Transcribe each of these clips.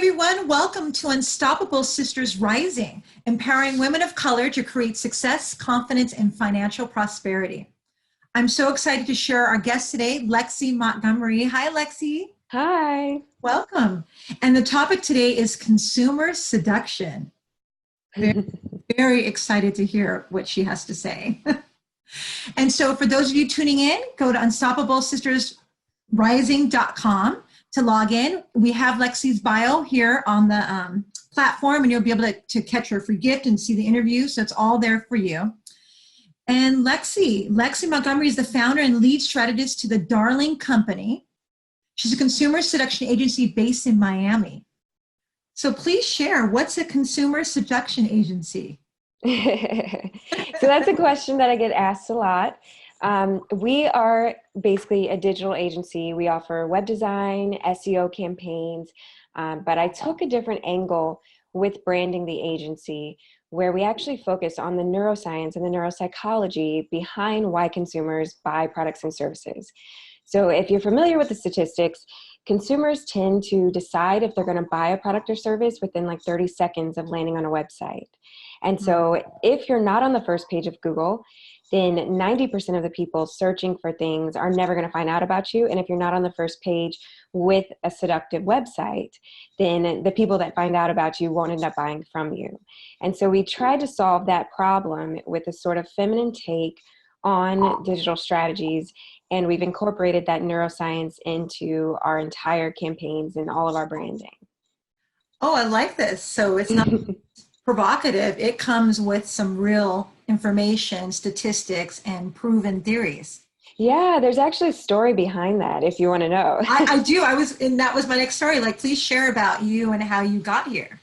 everyone. Welcome to Unstoppable Sisters Rising, empowering women of color to create success, confidence, and financial prosperity. I'm so excited to share our guest today, Lexi Montgomery. Hi, Lexi. Hi. Welcome. And the topic today is consumer seduction. Very, very excited to hear what she has to say. And so for those of you tuning in, go to unstoppablesistersrising.com to log in. We have Lexi's bio here on the platform, and you'll be able to catch her free gift and see the interview. So it's all there for you. And Lexi Montgomery is the founder and lead strategist to the Darling Company. She's a consumer seduction agency based in Miami. So please share, what's a consumer seduction agency? So that's a question that I get asked a lot. We are basically a digital agency. We offer web design, SEO campaigns, but I took a different angle with branding the agency, where we actually focus on the neuroscience and the neuropsychology behind why consumers buy products and services. So if you're familiar with the statistics, consumers tend to decide if they're going to buy a product or service within like 30 seconds of landing on a website. And so if you're not on the first page of Google, then 90% of the people searching for things are never going to find out about you. And if you're not on the first page with a seductive website, then the people that find out about you won't end up buying from you. And so we tried to solve that problem with a sort of feminine take on digital strategies. And we've incorporated that neuroscience into our entire campaigns and all of our branding. Oh, I like this. So it's not provocative. It comes with some real information, statistics, and proven theories. Yeah, there's actually a story behind that if you want to know. I do. And that was my next story. Like, please share about you and how you got here.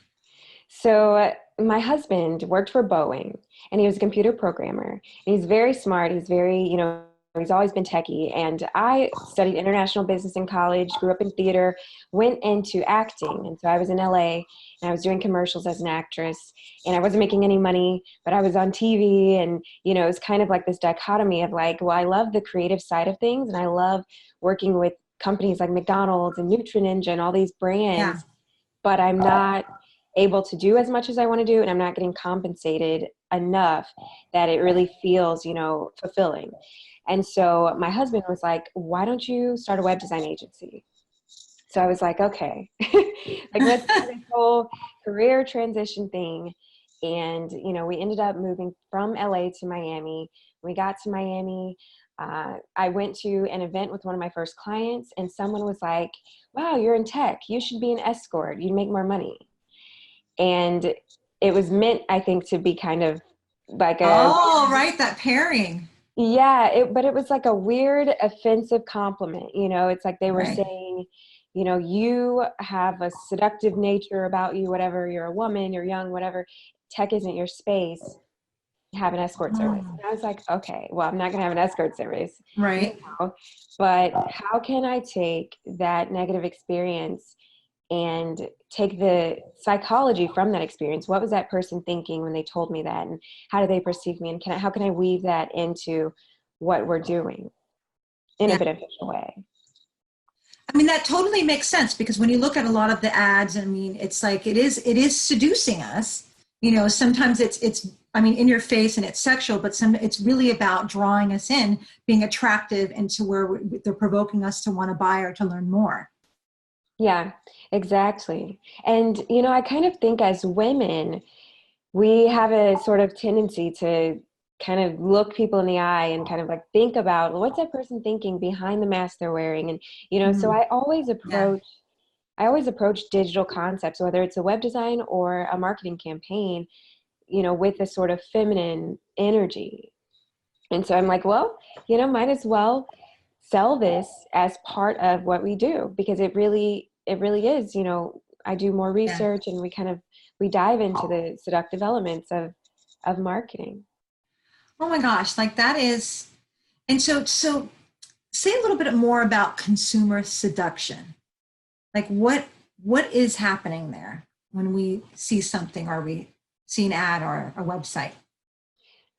So my husband worked for Boeing, and he was a computer programmer. And he's very smart. He's very, he's always been techie. And I studied international business in college, grew up in theater, went into acting. And so I was in LA, and I was doing commercials as an actress, and I wasn't making any money, but I was on TV. And, it was kind of like this dichotomy of like, well, I love the creative side of things, and I love working with companies like McDonald's and Nutri-Ninja and all these brands, but I'm not able to do as much as I want to do, and I'm not getting compensated enough that it really feels, fulfilling. And so my husband was like, why don't you start a web design agency? So I was like, okay, like let's do this whole career transition thing. And, we ended up moving from LA to Miami. We got to Miami. I went to an event with one of my first clients, and someone was like, wow, you're in tech. You should be an escort. You'd make more money. And it was meant, I think, to be kind of like right, that pairing. Yeah, but it was like a weird, offensive compliment. It's like they were saying, you have a seductive nature about you, whatever, you're a woman, you're young, whatever, tech isn't your space, have an escort service. And I was like, okay, well, I'm not going to have an escort service. Right. But how can I take that negative experience and take the psychology from that experience? What was that person thinking when they told me that? And how do they perceive me? And how can I weave that into what we're doing in a beneficial way? I mean, that totally makes sense, because when you look at a lot of the ads, I mean, it's like, it is seducing us. Sometimes it's in your face and it's sexual, but it's really about drawing us in, being attractive, into where they're provoking us to want to buy or to learn more. Yeah, exactly. And, I kind of think as women, we have a sort of tendency to kind of look people in the eye and kind of like think about, what's that person thinking behind the mask they're wearing? And, so I always approach digital concepts, whether it's a web design or a marketing campaign, with a sort of feminine energy. And so I'm like, well, might as well sell this as part of what we do, because it really is, I do more research, and we dive into the seductive elements of marketing. Oh my gosh, like that is. And so say a little bit more about consumer seduction. Like what is happening there when we see something, or we see an ad or a website?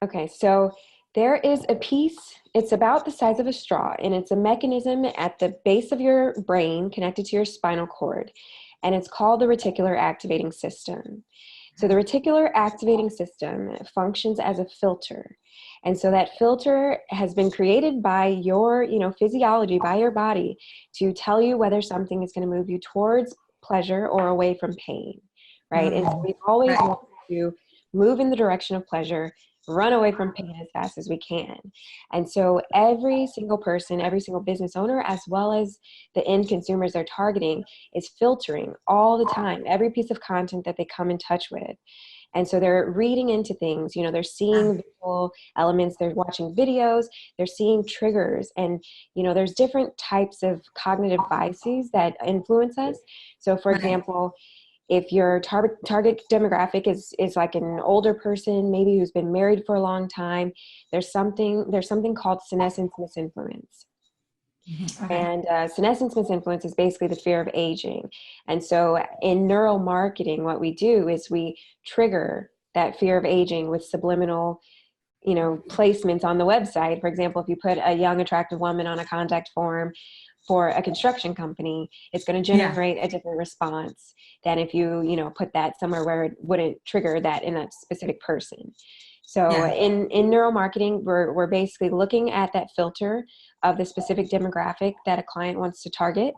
Okay, so there is a piece, it's about the size of a straw, and it's a mechanism at the base of your brain connected to your spinal cord. and it's called the reticular activating system. So the reticular activating system functions as a filter. And so that filter has been created by your, physiology, by your body, to tell you whether something is going to move you towards pleasure or away from pain, right? And so we always want to move in the direction of pleasure, run away from pain as fast as we can. And so every single person, every single business owner, as well as the end consumers they're targeting, is filtering all the time, every piece of content that they come in touch with. And so they're reading into things, they're seeing visual elements, they're watching videos, they're seeing triggers. And, there's different types of cognitive biases that influence us. So for example, if your target demographic is like an older person, maybe who's been married for a long time, there's something called senescence misinfluence. And senescence misinfluence is basically the fear of aging. And so in neuromarketing, what we do is we trigger that fear of aging with subliminal, placements on the website. For example, if you put a young, attractive woman on a contact form for a construction company, it's going to generate a different response than if you, put that somewhere where it wouldn't trigger that in a specific person. So in neuromarketing, we're basically looking at that filter of the specific demographic that a client wants to target.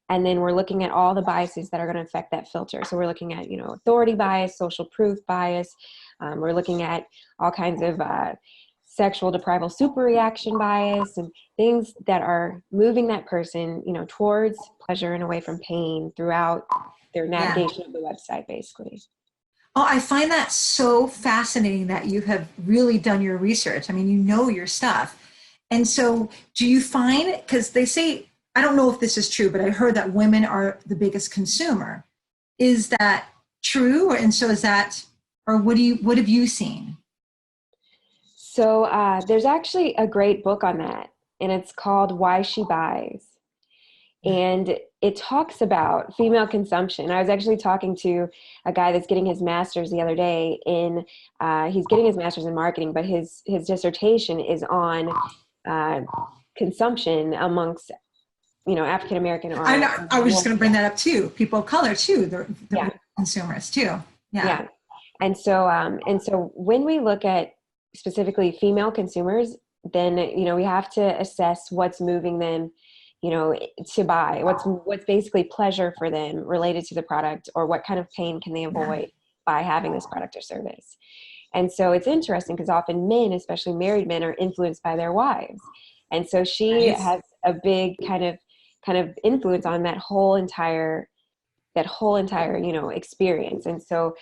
And then we're looking at all the biases that are going to affect that filter. So we're looking at, authority bias, social proof bias. We're looking at all kinds of sexual deprival superreaction bias and things that are moving that person, towards pleasure and away from pain throughout their navigation of the website, basically. Oh, I find that so fascinating that you have really done your research. I mean, you know your stuff. And so do you find, because they say, I don't know if this is true, but I heard that women are the biggest consumer. Is that true? And so is that, or what have you seen? So there's actually a great book on that, and it's called Why She Buys. And it talks about female consumption. I was actually talking to a guy that's getting his master's the other day he's getting his master's in marketing, but his dissertation is on consumption amongst, African American. I know. I was just going to bring that up too. People of color too. They're consumers too. Yeah. And so when we look at specifically female consumers, then, we have to assess what's moving them, to buy, what's basically pleasure for them related to the product, or what kind of pain can they avoid by having this product or service. And so it's interesting because often men, especially married men, are influenced by their wives. And so she has a big kind of influence on that whole entire, experience. And so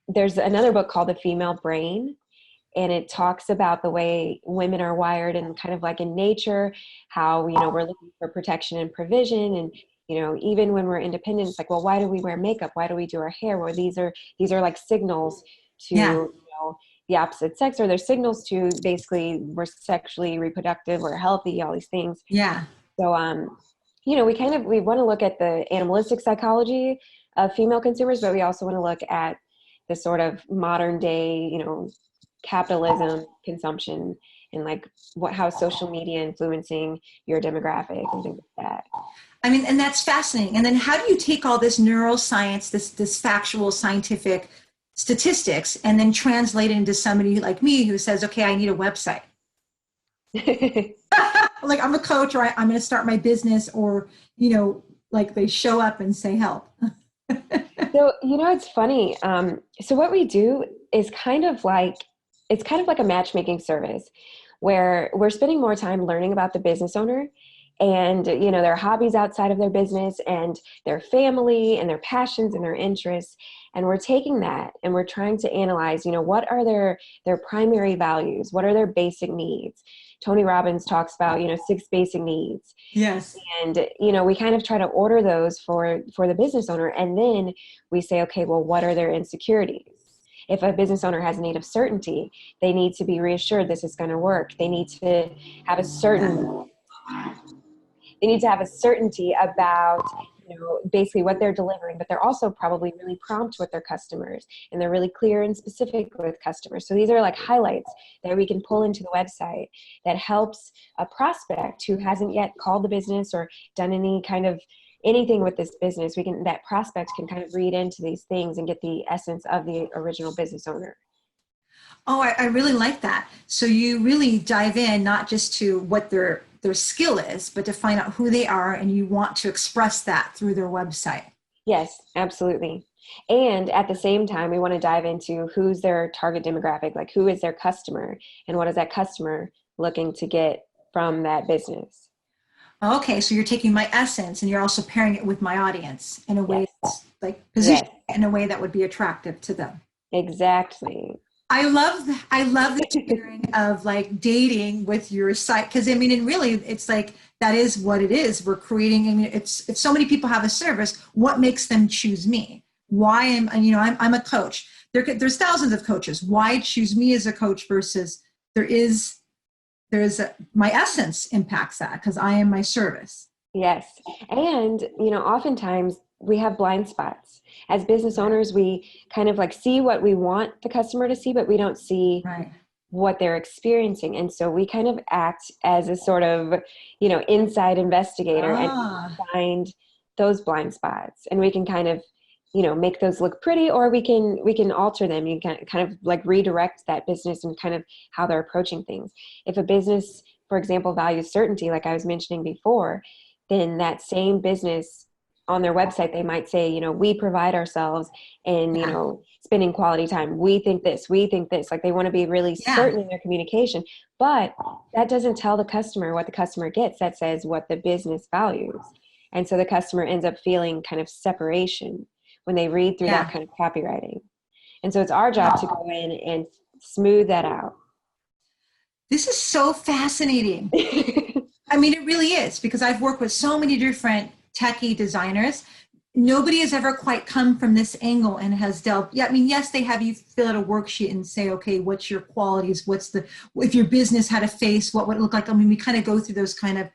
there's another book called The Female Brain, and it talks about the way women are wired and kind of like in nature, how, we're looking for protection and provision. And, even when we're independent, it's like, well, why do we wear makeup? Why do we do our hair? Well, these are like signals to, the opposite sex, or they're signals to basically we're sexually reproductive, we're healthy, all these things. So, we want to look at the animalistic psychology of female consumers, but we also want to look at the sort of modern day, capitalism, consumption, and like how social media influencing your demographic and things like that. I mean, and that's fascinating. And then how do you take all this neuroscience, this factual scientific statistics, and then translate it into somebody like me who says, okay, I need a website. Like I'm a coach, or I'm going to start my business, or, like they show up and say, help. So, it's funny. So what we do is it's kind of like a matchmaking service where we're spending more time learning about the business owner and, their hobbies outside of their business and their family and their passions and their interests. And we're taking that and we're trying to analyze, what are their primary values? What are their basic needs? Tony Robbins talks about, 6 basic needs. Yes. And, we kind of try to order those for the business owner. And then we say, okay, well, what are their insecurities? If a business owner has a need of certainty, they need to be reassured this is going to work. They need to have a certainty about, basically what they're delivering, but they're also probably really prompt with their customers and they're really clear and specific with customers. So these are like highlights that we can pull into the website that helps a prospect who hasn't yet called the business or done any kind of anything with this business, that prospect can kind of read into these things and get the essence of the original business owner. Oh, I really like that. So you really dive in, not just to what their skill is, but to find out who they are, and you want to express that through their website. Yes, absolutely. And at the same time, we want to dive into who's their target demographic, like who is their customer, and what is that customer looking to get from that business. Okay, so you're taking my essence and you're also pairing it with my audience in a way Yes. that's like positioned Yes, in a way that would be attractive to them. exactly. I love the pairing of like dating with your site, because I mean, and really, it's like that is what it is. We're creating. I mean, it's if so many people have a service, what makes them choose me? Why am you know I'm a coach. There's thousands of coaches. Why choose me as a coach versus my essence impacts that because I am my service. Yes. And, oftentimes we have blind spots. As business owners, we kind of like see what we want the customer to see, but we don't see Right. what they're experiencing. And so we kind of act as a sort of, inside investigator and Ah, find those blind spots. And we can kind of, make those look pretty, or we can alter them. You can kind of like redirect that business and kind of how they're approaching things. If a business, for example, values certainty, like I was mentioning before, then that same business on their website, they might say, we pride ourselves in, yeah, spending quality time. We think this, like they want to be really yeah, certain in their communication, but that doesn't tell the customer what the customer gets. That says what the business values. And so the customer ends up feeling kind of separation when they read through that yeah. kind of copywriting. And so it's our job to go in and smooth that out. This is so fascinating. I mean, it really is, because I've worked with so many different techie designers. Nobody has ever quite come from this angle and has delved. Yeah, I mean, yes, they have you fill out a worksheet and say, okay, what's your qualities? If your business had a face, what would it look like? I mean, we kind of go through those kind of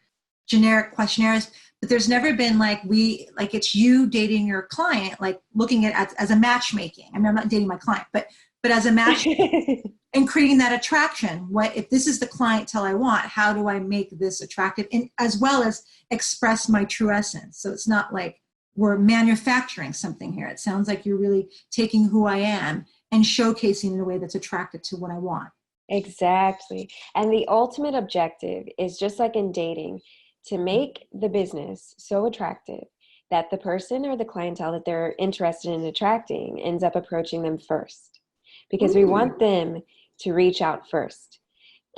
generic questionnaires, but there's never been like it's you dating your client, like looking at as a matchmaking. I mean, I'm not dating my client, but as a match and creating that attraction. What if this is the clientele I want? How do I make this attractive, and as well as express my true essence? So it's not like we're manufacturing something here. It sounds like you're really taking who I am and showcasing in a way that's attractive to what I want. Exactly. And the ultimate objective is just like in dating, to make the business so attractive that the person or the clientele that they're interested in attracting ends up approaching them first, because we Ooh, want them to reach out first.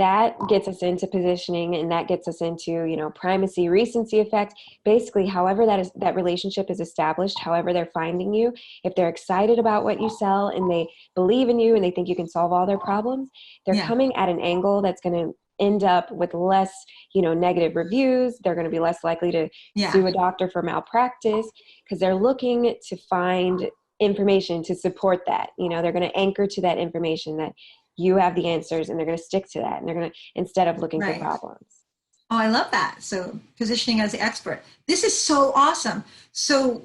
That gets us into positioning, and that gets us into, primacy, recency effect. Basically, however that relationship is established, however they're finding you, if they're excited about what you sell and they believe in you and they think you can solve all their problems, they're yeah, coming at an angle that's going to end up with less, negative reviews. They're going to be less likely to yeah, sue a doctor for malpractice, because they're looking to find information to support that. They're going to anchor to that information that you have the answers, and they're going to stick to that, and they're going to, instead of looking for right. problems. Oh, I love that. So positioning as the expert. This is so awesome. So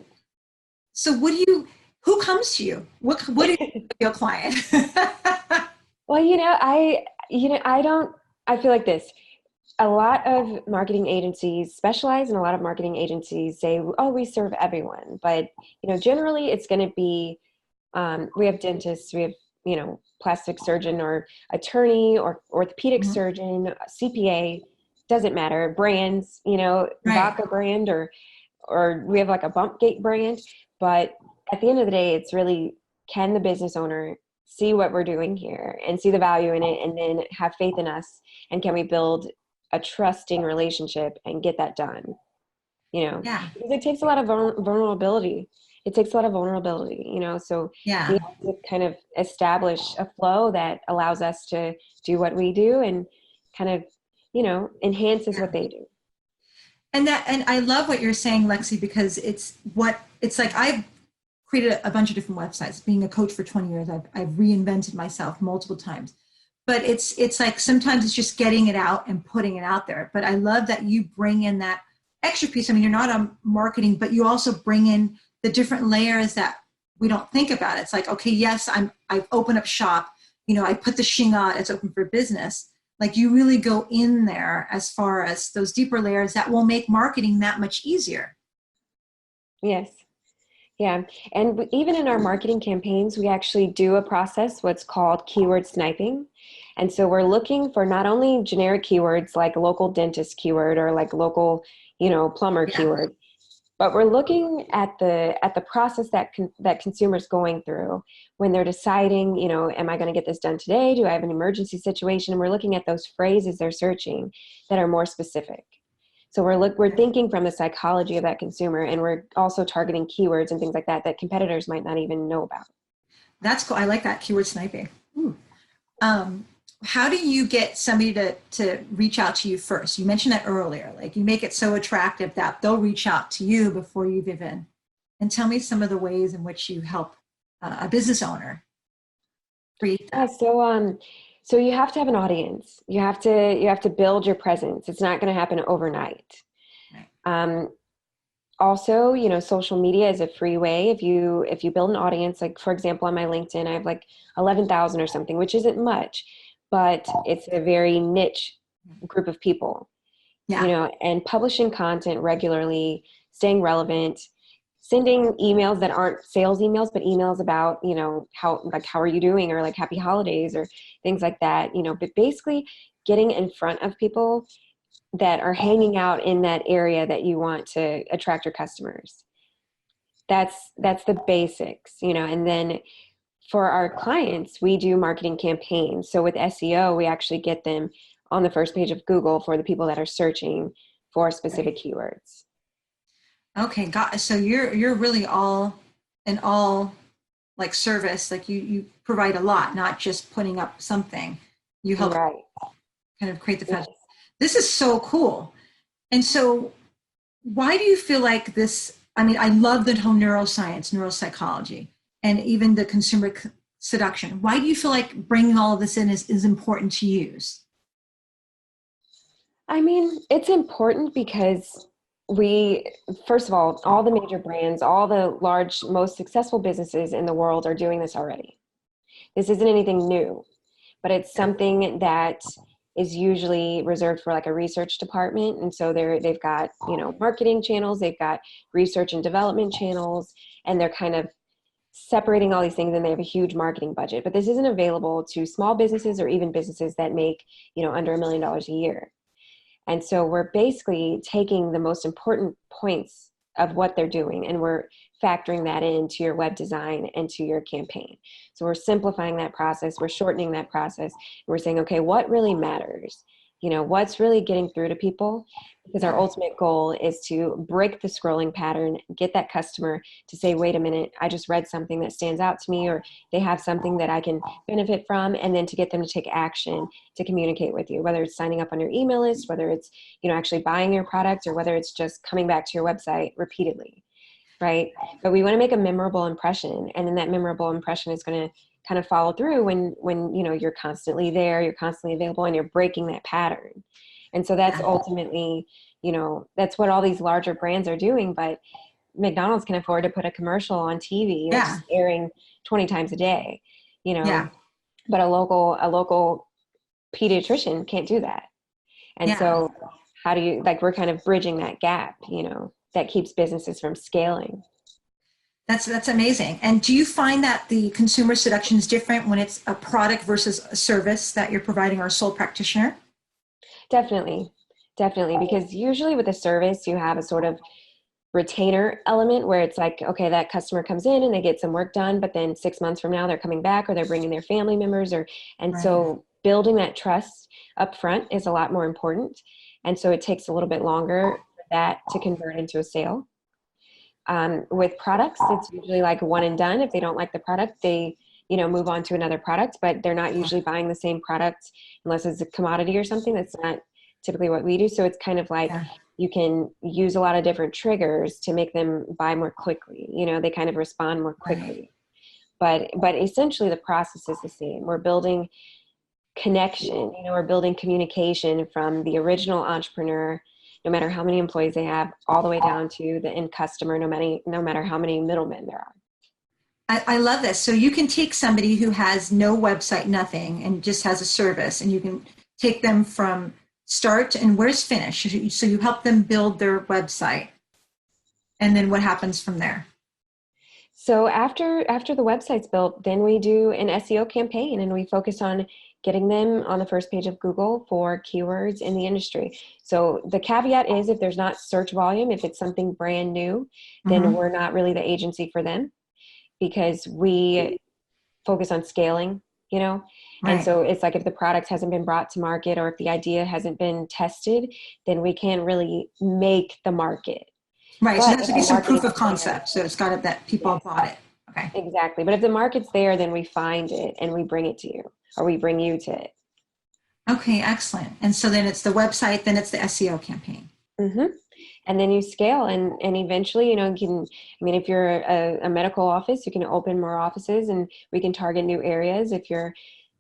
who comes to you? What is your client? Well, I feel like this. A lot of marketing agencies specialize, and a lot of marketing agencies say, oh, we serve everyone. But, generally it's going to be, we have dentists, we have, plastic surgeon or attorney or orthopedic Mhm. surgeon, CPA, doesn't matter, brands, Right. vodka brand, or we have like a bump gate brand. But at the end of the day, it's really, can the business owner see what we're doing here and see the value in it, and then have faith in us, and can we build a trusting relationship and get that done? Yeah. Because it takes a lot of vulnerability. It takes a lot of vulnerability, so we Yeah. have to kind of establish a flow that allows us to do what we do, and kind of, enhances Yeah. what they do. And I love what you're saying, Lexi, because it's like I've created a bunch of different websites. Being a coach for 20 years, I've reinvented myself multiple times. But it's like sometimes it's just getting it out and putting it out there. But I love that you bring in that extra piece. I mean, you're not on marketing, but you also bring in the different layers that we don't think about. It's like, okay, yes, I've opened up shop. I put the shing on. It's open for business. Like you really go in there as far as those deeper layers that will make marketing that much easier. Yes. Yeah. And even in our marketing campaigns, we actually do a process, what's called keyword sniping. And so we're looking for not only generic keywords like local dentist keyword or like local, plumber Yeah. keyword, but we're looking at the process that consumers going through when they're deciding, am I going to get this done today? Do I have an emergency situation? And we're looking at those phrases they're searching that are more specific. So we're thinking from the psychology of that consumer, and we're also targeting keywords and things like that that competitors might not even know about. That's cool. I like that, keyword sniping. Um, how do you get somebody to reach out to you first? You mentioned that earlier, like you make it so attractive that they'll reach out to you before you've even, and tell me some of the ways in which you help a business owner create Yeah, that. so you have to have an audience. You have to build your presence. It's not going to happen overnight. Right. Um, Also, social media is a free way. If you build an audience, like for example, on my LinkedIn, I have like 11,000 or something, which isn't much, but it's a very niche group of people, Yeah. and publishing content regularly, staying relevant, sending emails that aren't sales emails, but emails about, how are you doing, or like happy holidays or things like that, but basically getting in front of people that are hanging out in that area that you want to attract your customers. That's the basics, and then for our clients, we do marketing campaigns. So with SEO, we actually get them on the first page of Google for the people that are searching for specific Right. keywords. Okay, got, so you're really all in all, like service, like you provide a lot, not just putting up something. You help Right. kind of create the Yes. foundation. This is so cool. And so why do you feel like this? I mean, I love the whole neuroscience, neuropsychology, and even the consumer seduction. Why do you feel like bringing all of this in is important to use? I mean, it's important because first of all the major brands, all the large, most successful businesses in the world are doing this already. This isn't anything new, but it's something that is usually reserved for like a research department. And so they've got, marketing channels, they've got research and development channels, and they're kind of separating all these things, and they have a huge marketing budget. But this isn't available to small businesses or even businesses that make, under $1 million a year. And so we're basically taking the most important points of what they're doing, and we're factoring that into your web design and to your campaign. So we're simplifying that process, we're shortening that process, and we're saying, okay, what really matters? What's really getting through to people? Because our ultimate goal is to break the scrolling pattern, get that customer to say, wait a minute, I just read something that stands out to me, or they have something that I can benefit from, and then to get them to take action to communicate with you, whether it's signing up on your email list, whether it's, actually buying your product, or whether it's just coming back to your website repeatedly. Right. But we want to make a memorable impression. And then that memorable impression is going to kind of follow through when, you're constantly there, you're constantly available, and you're breaking that pattern. And so that's Yeah. ultimately, that's what all these larger brands are doing. But McDonald's can afford to put a commercial on TV that's Yeah. just airing 20 times a day, Yeah. but a local pediatrician can't do that. And Yeah. so how do you, like, we're kind of bridging that gap, that keeps businesses from scaling. That's amazing. And do you find that the consumer seduction is different when it's a product versus a service that you're providing our sole practitioner? Definitely. Definitely. Because usually with a service, you have a sort of retainer element where it's like, okay, that customer comes in and they get some work done, but then 6 months from now they're coming back, or they're bringing their family members, and Right. so building that trust up front is a lot more important. And so it takes a little bit longer for that to convert into a sale. With products, it's usually like one and done. If they don't like the product, they, move on to another product, but they're not usually buying the same product unless it's a commodity or something. That's not typically what we do. So it's kind of like Yeah. you can use a lot of different triggers to make them buy more quickly. They kind of respond more Right. quickly. But essentially the process is the same. We're building connection, we're building communication from the original entrepreneur, no matter how many employees they have, all the way down to the end customer, no matter how many middlemen there are. I love this. So you can take somebody who has no website, nothing, and just has a service, and you can take them from start and where's finish. So you help them build their website. And then what happens from there? So after the website's built, then we do an SEO campaign and we focus on getting them on the first page of Google for keywords in the industry. So the caveat is if there's not search volume, if it's something brand new, then we're not really the agency for them because we focus on scaling, you know? And Right. so it's like if the product hasn't been brought to market or if the idea hasn't been tested, then we can't really make the market. Right. So But there has if to be the some market proof is of there, concept. So it's got it that people have bought it. Okay. exactly. But if the market's there, then we find it and we bring it to you or we bring you to it. Okay, excellent. And so then it's the website, then it's the SEO campaign. Mm-hmm. And then you scale and eventually, you know, you can, I mean, if you're a medical office, you can open more offices and we can target new areas. If you're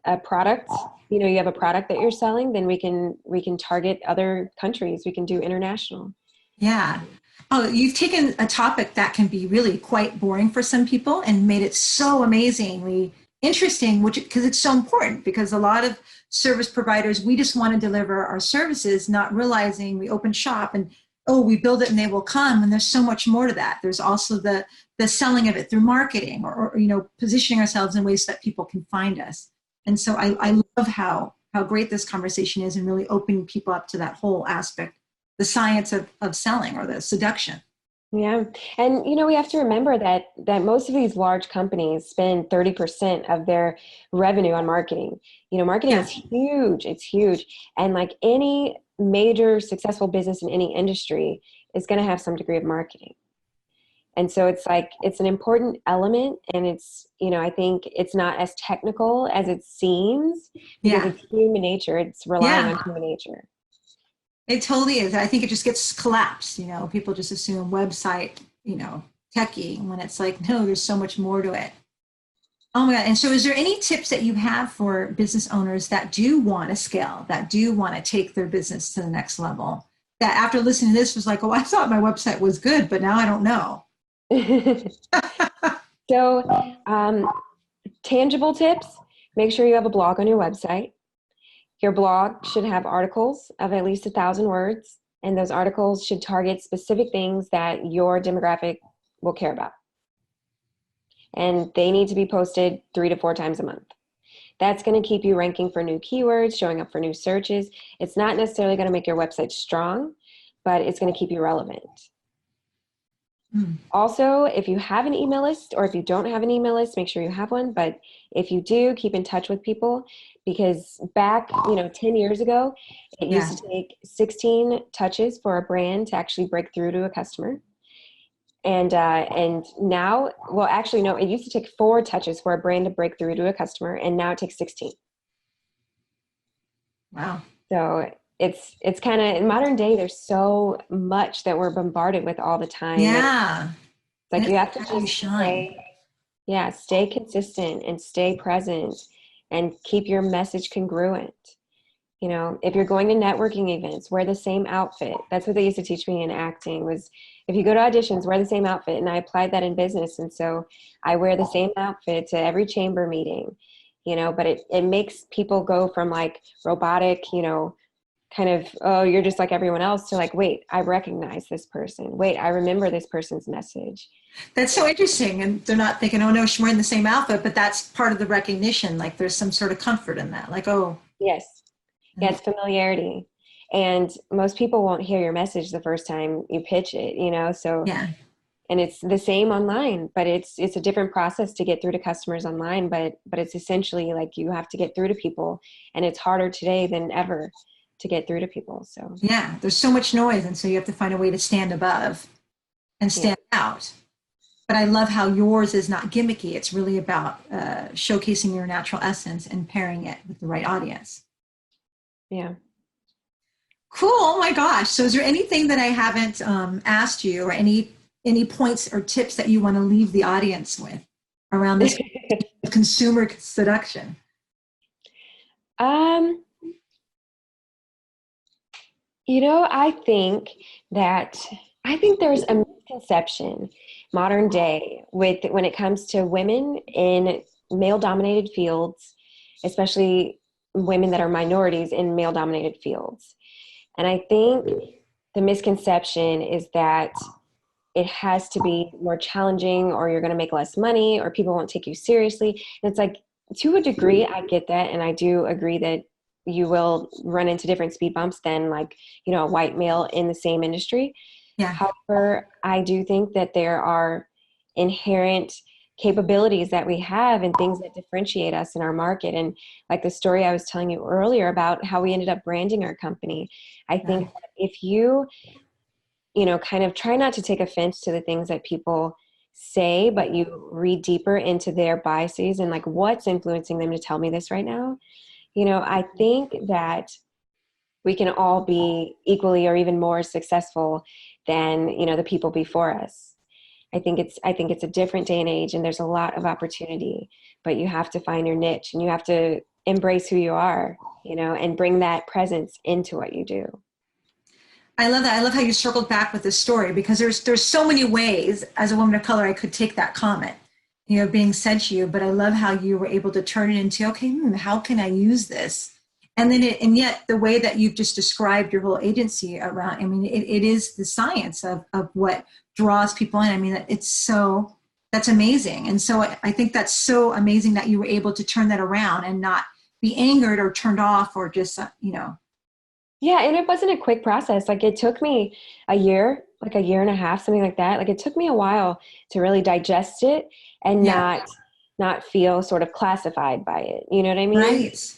a product, you know, you have a product that you're selling, then we can target other countries. We can do international. Yeah. Oh, you've taken a topic that can be really quite boring for some people and made it so amazingly interesting, which because it's so important because a lot of service providers, we just want to deliver our services, not realizing we open shop and oh, we build it and they will come. And there's so much more to that. There's also the selling of it through marketing or you know, positioning ourselves in ways that people can find us. And so I love how great this conversation is and really opening people up to that whole aspect, the science of selling or the seduction. Yeah. And, you know, we have to remember that most of these large companies spend 30% of their revenue on marketing. You know, marketing Yeah. is huge. It's huge. And like any major successful business in any industry is going to have some degree of marketing. And so it's like, it's an important element and it's, you know, I think it's not as technical as it seems because Yeah. it's human nature. It's relying Yeah. on human nature. It totally is. I think it just gets collapsed. You know, people just assume website, you know, techie when it's like, no, there's so much more to it. Oh my God. And so is there any tips that you have for business owners that do want to scale, that do want to take their business to the next level? That after listening to this was like, oh, I thought my website was good, but now I don't know. So, tangible tips, make sure you have a blog on your website. Your blog should have articles of at least 1,000 words, and those articles should target specific things that your demographic will care about. And they need to be posted 3 to 4 times a month. That's going to keep you ranking for new keywords, showing up for new searches. It's not necessarily going to make your website strong, but it's going to keep you relevant. Also, if you have an email list or if you don't have an email list, make sure you have one. But if you do, keep in touch with people because back, 10 years ago, it Yeah. used to take 16 touches for a brand to actually break through to a customer. And now, well, actually, no, it used to take 4 touches for a brand to break through to a customer. And now it takes 16. Wow. So it's kind of in modern day, there's so much that we're bombarded with all the time. Yeah. It's like And you it's have to like how you just shine. stay consistent and stay present and keep your message congruent. If you're going to networking events, wear the same outfit. That's what they used to teach me in acting was if you go to auditions, wear the same outfit. And I applied that in business. And so I wear the same outfit to every chamber meeting, but it makes people go from like robotic, kind of, oh, you're just like everyone else to like, wait, I recognize this person. Wait, I remember this person's message. That's so interesting. And they're not thinking, oh no, she's wearing the same outfit, but that's part of the recognition. Like there's some sort of comfort in that. Like, oh. Yes. Yeah, it's familiarity. And most people won't hear your message the first time you pitch it, so Yeah. and it's the same online, but it's a different process to get through to customers online, but it's essentially like you have to get through to people and it's harder today than ever to get through to people. So Yeah, there's so much noise. And so you have to find a way to stand above and stand out. But I love how yours is not gimmicky. It's really about showcasing your natural essence and pairing it with the right audience. Yeah. Cool. Oh my gosh. So is there anything that I haven't asked you or any points or tips that you want to leave the audience with around this consumer seduction? I think there's a misconception modern day when it comes to women in male dominated fields, especially women that are minorities in male dominated fields. And I think the misconception is that it has to be more challenging, or you're going to make less money, or people won't take you seriously. And it's like, to a degree, I get that. And I do agree that you will run into different speed bumps than like, you know, a white male in the same industry. Yeah. However, I do think that there are inherent capabilities that we have and things that differentiate us in our market. And like the story I was telling you earlier about how we ended up branding our company, I think that if you know, kind of try not to take offense to the things that people say, but you read deeper into their biases and like what's influencing them to tell me this right now. You know, I think that we can all be equally or even more successful than, you know, the people before us. I think it's a different day and age, and there's a lot of opportunity, but you have to find your niche and you have to embrace who you are, you know, and bring that presence into what you do. I love that. I love how you circled back with this story, because there's so many ways as a woman of color I could take that comment, you know, being said to you, but I love how you were able to turn it into, okay, how can I use this? And then and yet the way that you've just described your whole agency around, I mean, it is the science of what draws people in. I mean, that's amazing. And so I think that's so amazing that you were able to turn that around and not be angered or turned off or just, you know. Yeah, and it wasn't a quick process. Like it took me a year, like a year and a half, something like that. Like it took me a while to really digest it and Yeah. not feel sort of classified by it. You know what I mean? Right.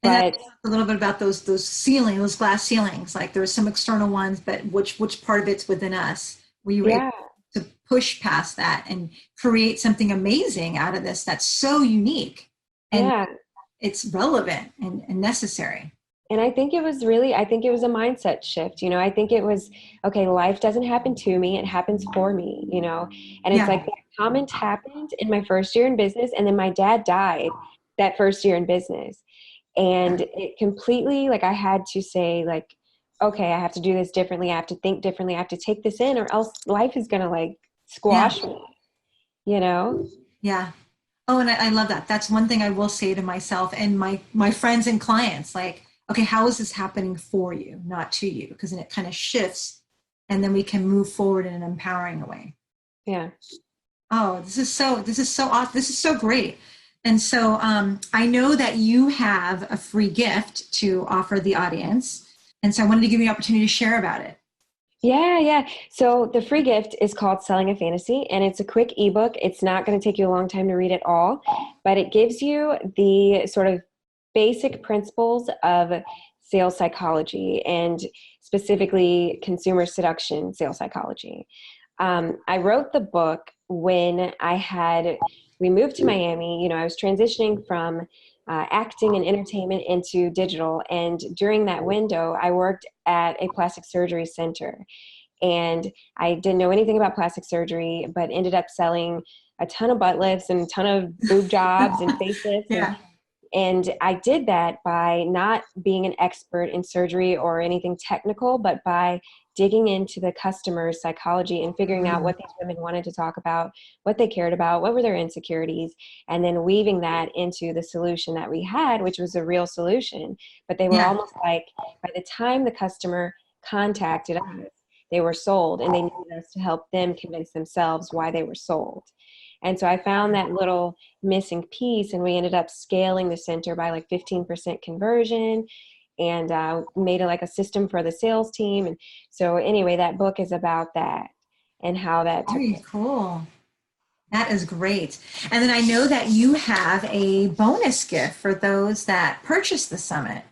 And that's But a little bit about those those glass ceilings. Like there's some external ones, but which part of it's within us? Were you able yeah, to push past that and create something amazing out of this that's so unique and yeah. it's relevant and necessary? And I think it was I think it was a mindset shift. You know, I think it was, okay, life doesn't happen to me, it happens for me, you know? And it's Yeah. like that comment happened in my first year in business, and then my dad died that first year in business. And it completely, like, I had to say, like, okay, I have to do this differently. I have to think differently. I have to take this in, or else life is going to like Yeah. squash me, you know? Yeah. Oh, and I love that. That's one thing I will say to myself and my friends and clients, like, okay, how is this happening for you, not to you? Because then it kind of shifts and then we can move forward in an empowering way. Yeah. Oh, this is so awesome. This is so great. And so I know that you have a free gift to offer the audience. And so I wanted to give you an opportunity to share about it. Yeah, yeah. So the free gift is called Selling a Fantasy, and it's a quick ebook. It's not going to take you a long time to read it all, but it gives you the sort of basic principles of sales psychology, and specifically consumer seduction sales psychology. I wrote the book when we moved to Miami. You know, I was transitioning from acting and entertainment into digital. And during that window, I worked at a plastic surgery center. And I didn't know anything about plastic surgery, but ended up selling a ton of butt lifts and a ton of boob jobs and facelifts. Yeah. And I did that by not being an expert in surgery or anything technical, but by digging into the customer's psychology and figuring out what these women wanted to talk about, what they cared about, what were their insecurities, and then weaving that into the solution that we had, which was a real solution. But they were Yeah. almost like, by the time the customer contacted us, they were sold, and they needed us to help them convince themselves why they were sold. And so I found that little missing piece, and we ended up scaling the center by like 15% conversion, and made it like a system for the sales team. And so anyway, that book is about that and how that took Very place. cool. That is great. And then I know that you have a bonus gift for those that purchase the summit.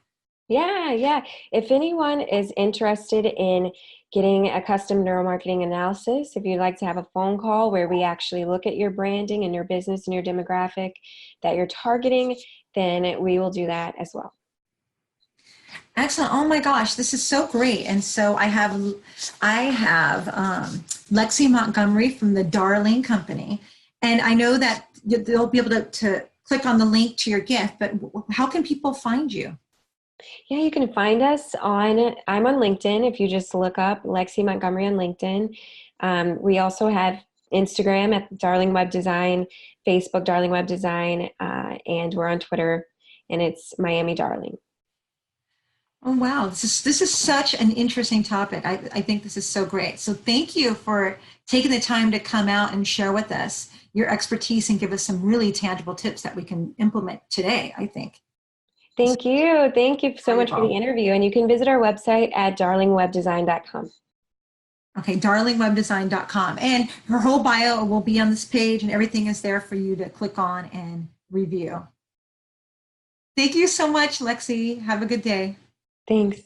Yeah, yeah. If anyone is interested in getting a custom neuromarketing analysis, if you'd like to have a phone call where we actually look at your branding and your business and your demographic that you're targeting, then we will do that as well. Excellent. Oh my gosh, this is so great. And so I have Lexi Montgomery from the Darling Company. And I know that they'll be able to click on the link to your gift, but how can people find you? Yeah, you can find us I'm on LinkedIn. If you just look up Lexi Montgomery on LinkedIn. We also have Instagram at Darling Web Design, Facebook Darling Web Design, and we're on Twitter, and it's Miami Darling. Oh, wow. This is such an interesting topic. I think this is so great. So thank you for taking the time to come out and share with us your expertise and give us some really tangible tips that we can implement today, I think. It's Thank you. Thank you so much for the valuable. interview. And you can visit our website at darlingwebdesign.com. Okay, darlingwebdesign.com. And her whole bio will be on this page and everything is there for you to click on and review. Thank you so much, Lexi. Have a good day. Thanks.